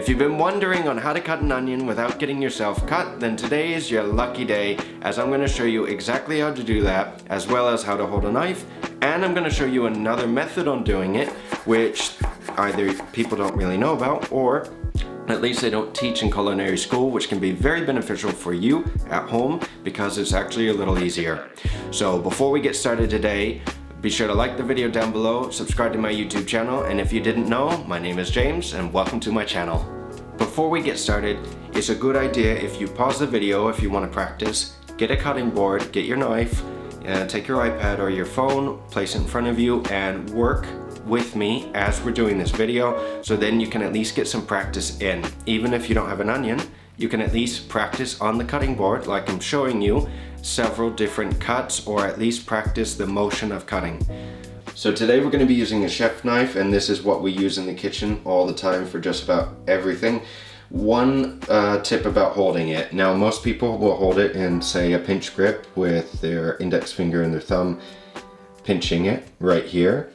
If you've been wondering on how to cut an onion without getting yourself cut, then today is your lucky day, as I'm going to show you exactly how to do that, as well as how to hold a knife, and I'm going to show you another method on doing it, which either people don't really know about, or at least they don't teach in culinary school, which can be very beneficial for you at home because it's actually a little easier. So before we get started today, be sure to like the video down below, subscribe to my YouTube channel, and if you didn't know, my name is James and welcome to my channel. Before we get started, it's a good idea if you pause the video if you want to practice, get a cutting board, get your knife, take your iPad or your phone, place it in front of you and work with me as we're doing this video, so then you can at least get some practice in. Even if you don't have an onion, you can at least practice on the cutting board like I'm showing you several different cuts, or at least practice the motion of cutting. So today we're going to be using a chef knife, and this is what we use in the kitchen all the time for just about everything. One tip about holding it. Now most people will hold it in, say, a pinch grip with their index finger and their thumb pinching it right here.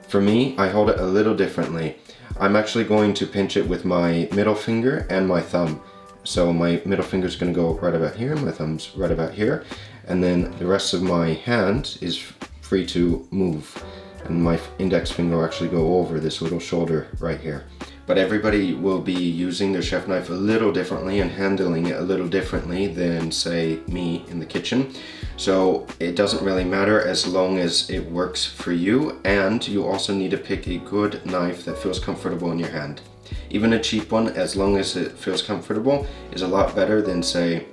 For me, I hold it a little differently. I'm actually going to pinch it with my middle finger and my thumb. So my middle finger is going to go right about here, my thumb's right about here, and then the rest of my hand is free to move. And my index finger will actually go over this little shoulder right here. But everybody will be using their chef knife a little differently and handling it a little differently than, say, me in the kitchen. So it doesn't really matter as long as it works for you, and you also need to pick a good knife that feels comfortable in your hand. Even a cheap one, as long as it feels comfortable, is a lot better than, say,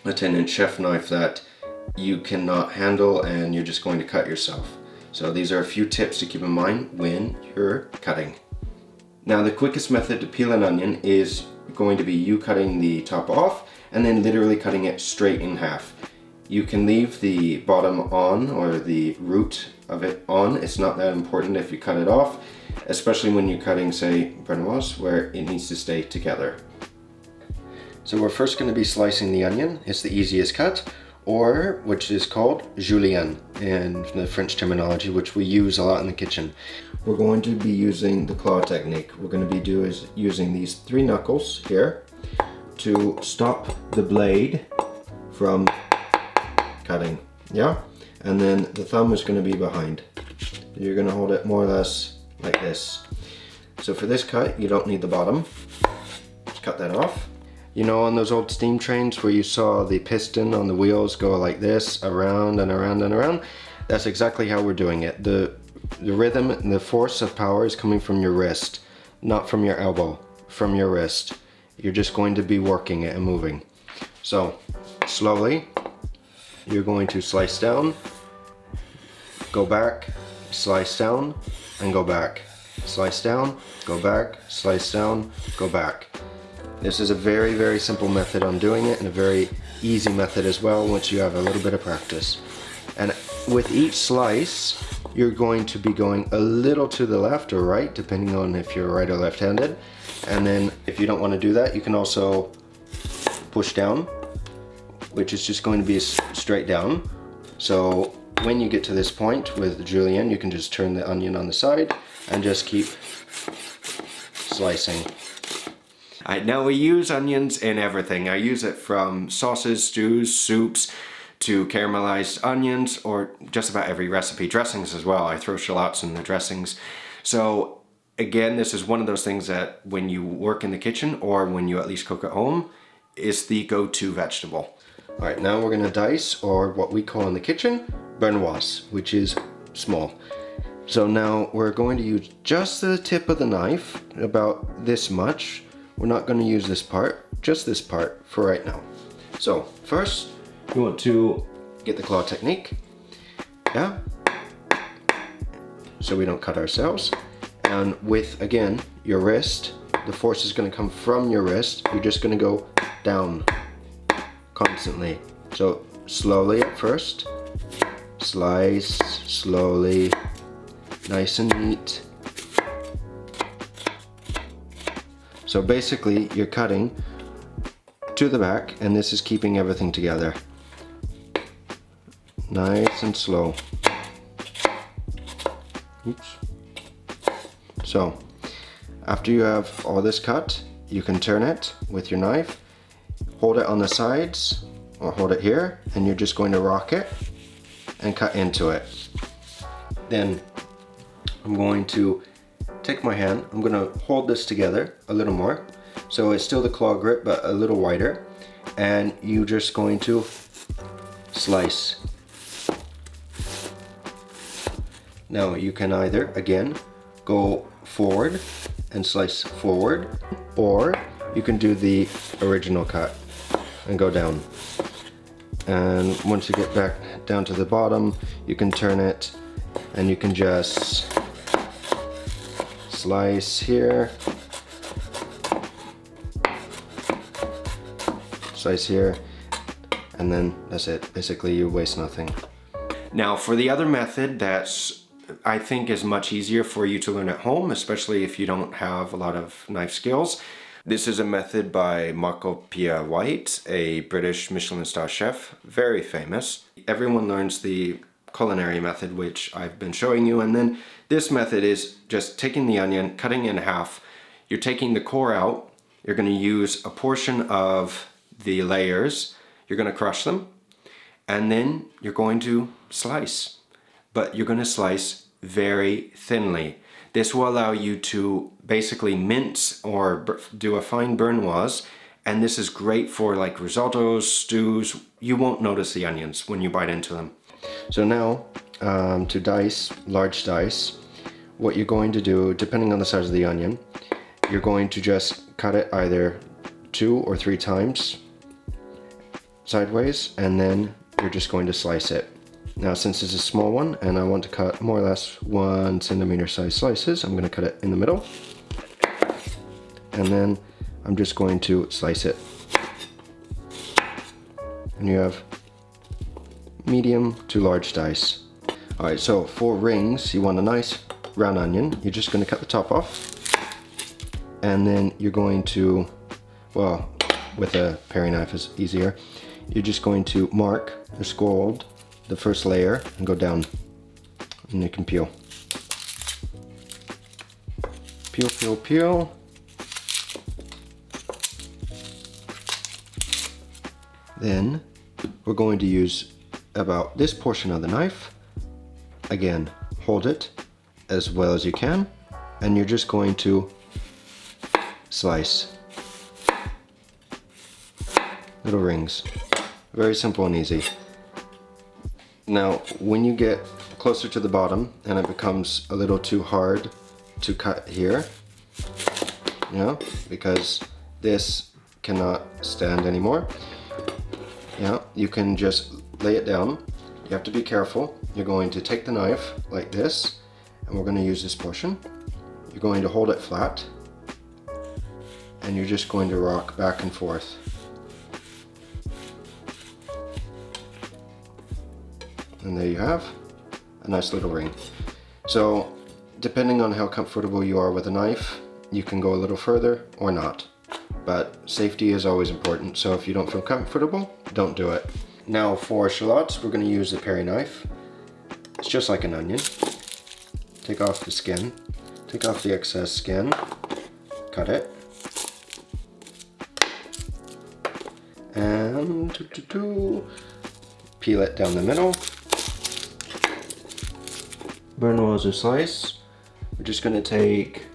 a 10-inch chef knife that you cannot handle and you're just going to cut yourself. So these are a few tips to keep in mind when you're cutting. Now the quickest method to peel an onion is going to be you cutting the top off and then literally cutting it straight in half. You can leave the bottom on, or the root of it on. It's not that important if you cut it off, especially when you're cutting, say, Brunoise, where it needs to stay together. So we're first going to be slicing the onion. It's the easiest cut, or which is called Julienne in the French terminology, which we use a lot in the kitchen. We're going to be using the claw technique. We're going to be using these 3 knuckles here to stop the blade from cutting, yeah? And then the thumb is going to be behind. You're going to hold it more or less like this. So for this cut, you don't need the bottom. Just cut that off. You know, on those old steam trains where you saw the piston on the wheels go like this, around and around and around? That's exactly how we're doing it. The rhythm and the force of power is coming from your wrist, not from your elbow, from your wrist. You're just going to be working it and moving. So, slowly, you're going to slice down, go back, slice down, and go back. Slice down, go back, slice down, go back. This is a very, very simple method on doing it, and a very easy method as well once you have a little bit of practice. And with each slice, you're going to be going a little to the left or right, depending on if you're right or left-handed. And then if you don't want to do that, you can also push down, which is just going to be straight down. So when you get to this point with Julienne, you can just turn the onion on the side and just keep slicing. Now we use onions in everything. I use it from sauces, stews, soups, to caramelized onions, or just about every recipe. Dressings as well. I throw shallots in the dressings. So again, this is one of those things that when you work in the kitchen, or when you at least cook at home, is the go-to vegetable. All right, now we're going to dice, or what we call in the kitchen, Brunoise, which is small. So now we're going to use just the tip of the knife, about this much. We're not going to use this part, just this part for right now. So first, you want to get the claw technique, yeah? So we don't cut ourselves. And with, again, your wrist, the force is going to come from your wrist. You're just going to go down constantly. So slowly at first, slice, slowly, nice and neat. So basically you're cutting to the back, and this is keeping everything together. Nice and slow. Oops. So after you have all this cut, you can turn it with your knife, hold it on the sides, or hold it here, and you're just going to rock it and cut into it. Then I'm going to take my hand, I'm going to hold this together a little more, so it's still the claw grip but a little wider, and you're just going to slice. Now you can either, again, go forward and slice forward, or you can do the original cut and go down. And once you get back down to the bottom, you can turn it and you can just slice here, slice here, and then that's it. Basically, you waste nothing. Now for the other method that's I think is much easier for you to learn at home, especially if you don't have a lot of knife skills. This is a method by Marco Pia White, a British Michelin star chef, very famous. Everyone learns the culinary method, which I've been showing you, and then this method is just taking the onion, cutting it in half. You're taking the core out, you're going to use a portion of the layers, you're going to crush them, and then you're going to slice. But you're going to slice very thinly. This will allow you to basically mince or do a fine Brunoise, and this is great for like risottos, stews. You won't notice the onions when you bite into them. So now to dice, large dice, what you're going to do, depending on the size of the onion, you're going to just cut it either 2 or 3 times sideways, and then you're just going to slice it. Now since it's a small one and I want to cut more or less 1 centimeter size slices, I'm going to cut it in the middle, and then I'm just going to slice it. And you have medium to large dice. Alright, so for rings, you want a nice round onion. You're just going to cut the top off, and then you're going to, well, with a paring knife is easier, you're just going to mark or scold the first layer and go down, and you can peel. Peel, peel, peel. Then we're going to use about this portion of the knife. Again, hold it as well as you can, and you're just going to slice. Little rings. Very simple and easy. Now, when you get closer to the bottom and it becomes a little too hard to cut here, you know, because this cannot stand anymore, you can just lay it down. You have to be careful. You're going to take the knife like this, and we're going to use this portion. You're going to hold it flat, and you're just going to rock back and forth. And there you have a nice little ring. So depending on how comfortable you are with a knife, you can go a little further or not. But safety is always important, so if you don't feel comfortable, don't do it. Now for shallots, we're going to use the paring knife. It's just like an onion. Take off the skin, take off the excess skin, cut it, and peel it down the middle. Brunoise or slice. We're just going to take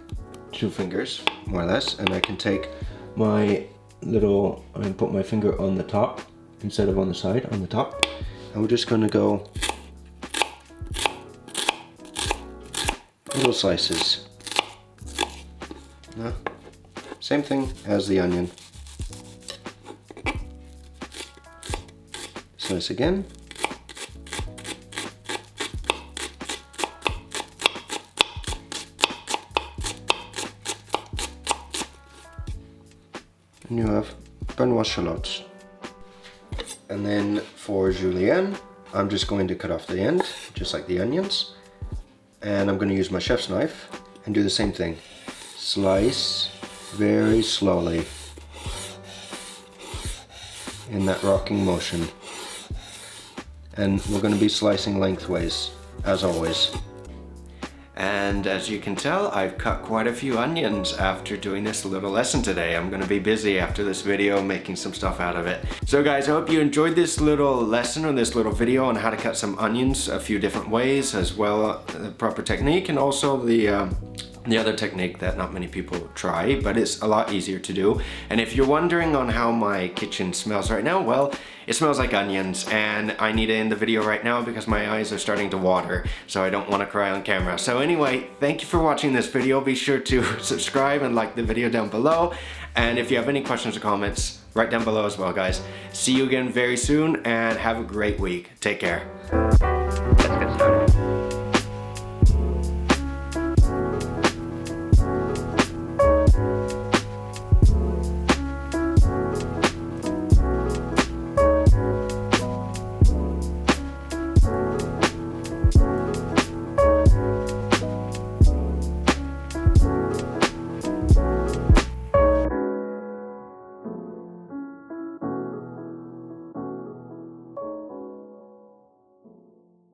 2 fingers, more or less, and I can take my little, I'm going to put my finger on the top instead of on the side, on the top, and we're just going to go little slices. Same thing as the onion. Slice again. And you have Brunoise shallots. And then for Julienne, I'm just going to cut off the end, just like the onions. And I'm going to use my chef's knife and do the same thing. Slice very slowly in that rocking motion. And we're going to be slicing lengthways, as always. And as you can tell, I've cut quite a few onions after doing this little lesson today. I'm gonna be busy after this video making some stuff out of it. So guys, I hope you enjoyed this little lesson or this little video on how to cut some onions a few different ways, as well the proper technique, and also the other technique that not many people try, but it's a lot easier to do. And if you're wondering on how my kitchen smells right now, well, it smells like onions, and I need to end the video right now because my eyes are starting to water, so I don't want to cry on camera. So anyway, thank you for watching this video. Be sure to subscribe and like the video down below. And if you have any questions or comments, write down below as well, guys. See you again very soon, and have a great week. Take care.